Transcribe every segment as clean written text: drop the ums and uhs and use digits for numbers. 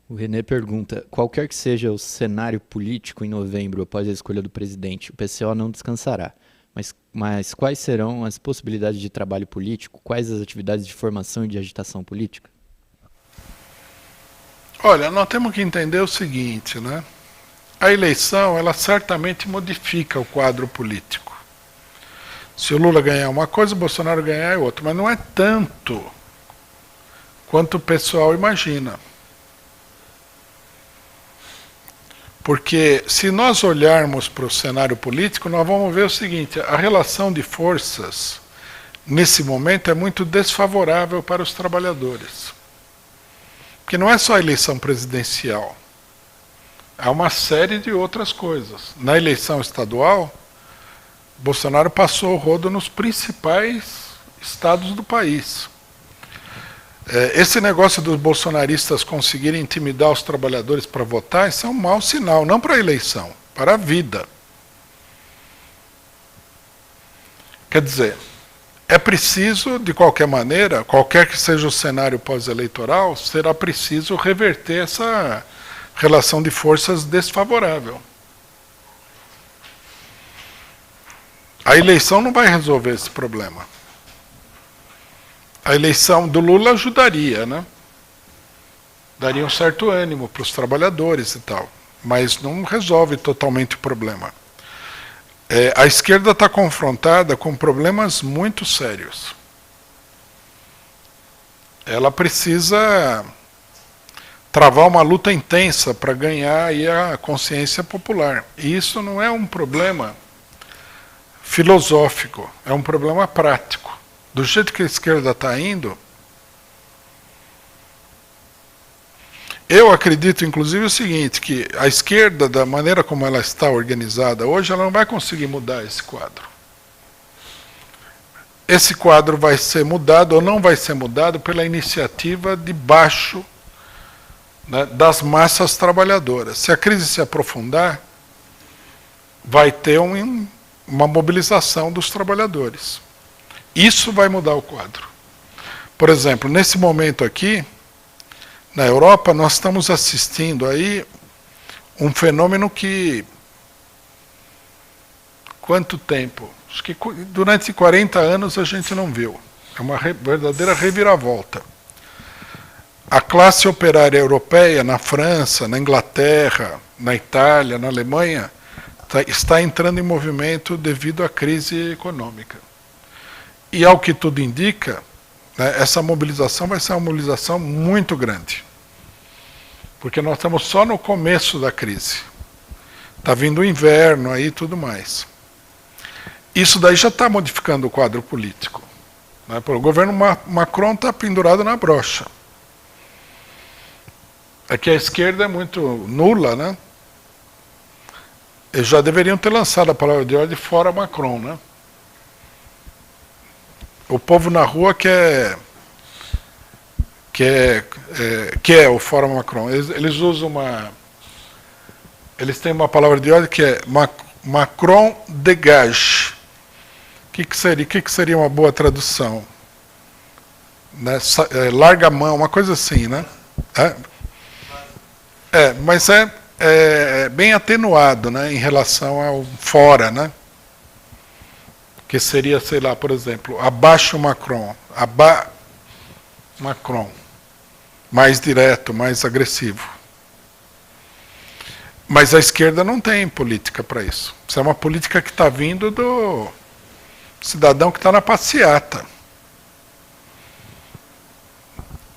O René pergunta: qualquer que seja o cenário político em novembro após a escolha do presidente, o PCO não descansará. Mas quais serão as possibilidades de trabalho político? Quais as atividades de formação e de agitação política? Olha, nós temos que entender o seguinte, né? A eleição, ela certamente modifica o quadro político. Se o Lula ganhar uma coisa, o Bolsonaro ganhar é outra, mas não é tanto quanto o pessoal imagina. Porque se nós olharmos para o cenário político, nós vamos ver o seguinte: a relação de forças nesse momento é muito desfavorável para os trabalhadores. Porque não é só a eleição presidencial, há uma série de outras coisas. Na eleição estadual, Bolsonaro passou o rodo nos principais estados do país. Esse negócio dos bolsonaristas conseguirem intimidar os trabalhadores para votar, isso é um mau sinal, não para a eleição, para a vida. Quer dizer, é preciso, de qualquer maneira, qualquer que seja o cenário pós-eleitoral, será preciso reverter essa relação de forças desfavorável. A eleição não vai resolver esse problema. A eleição do Lula ajudaria, né? Daria um certo ânimo para os trabalhadores e tal, mas não resolve totalmente o problema. A esquerda está confrontada com problemas muito sérios. Ela precisa travar uma luta intensa para ganhar aí a consciência popular. E isso não é um problema filosófico, é um problema prático. Do jeito que a esquerda está indo, eu acredito, inclusive, o seguinte, que a esquerda, da maneira como ela está organizada hoje, ela não vai conseguir mudar esse quadro. Esse quadro vai ser mudado ou não vai ser mudado pela iniciativa de baixo, né, das massas trabalhadoras. Se a crise se aprofundar, vai ter uma mobilização dos trabalhadores. Isso vai mudar o quadro. Por exemplo, nesse momento aqui, na Europa, nós estamos assistindo aí um fenômeno que... Quanto tempo? Acho que durante 40 anos a gente não viu. É uma verdadeira reviravolta. A classe operária europeia, na França, na Inglaterra, na Itália, na Alemanha, está entrando em movimento devido à crise econômica. E, ao que tudo indica, né, essa mobilização vai ser uma mobilização muito grande. Porque nós estamos só no começo da crise. Está vindo o inverno aí e tudo mais. Isso daí já está modificando o quadro político. Né? O governo Macron está pendurado na brocha. É que a esquerda é muito nula, né? Eles já deveriam ter lançado a palavra de ordem fora Macron, né? O povo na rua quer o Fórum Macron. Eles usam eles têm uma palavra de ordem que é Macron dégage. O que seria uma boa tradução? Né? Larga a mão, uma coisa assim, né? Mas é bem atenuado, né, em relação ao fora, né? Que seria, sei lá, por exemplo, abaixo Macron, Macron, mais direto, mais agressivo. Mas a esquerda não tem política para isso. Isso é uma política que está vindo do cidadão que está na passeata.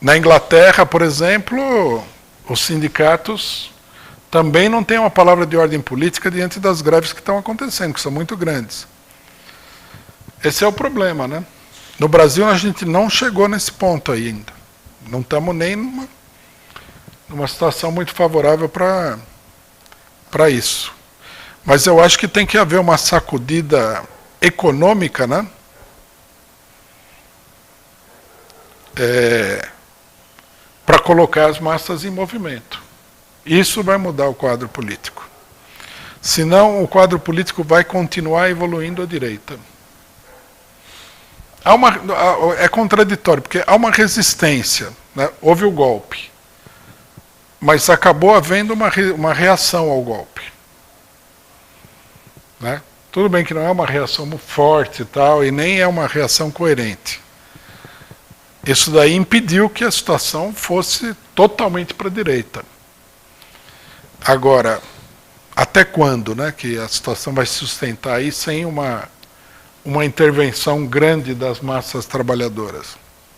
Na Inglaterra, por exemplo, os sindicatos também não têm uma palavra de ordem política diante das greves que estão acontecendo, que são muito grandes. Esse é o problema, né? No Brasil a gente não chegou nesse ponto ainda. Não estamos nem numa situação muito favorável para isso. Mas eu acho que tem que haver uma sacudida econômica, né? Para colocar as massas em movimento. Isso vai mudar o quadro político. Senão, o quadro político vai continuar evoluindo à direita. É contraditório, porque há uma resistência, né? Houve o golpe. mas acabou havendo uma reação ao golpe. Né? Tudo bem que não é uma reação muito forte e tal, e nem é uma reação coerente. Isso daí impediu que a situação fosse totalmente para a direita. Agora, até quando, né, que a situação vai se sustentar aí sem uma intervenção grande das massas trabalhadoras?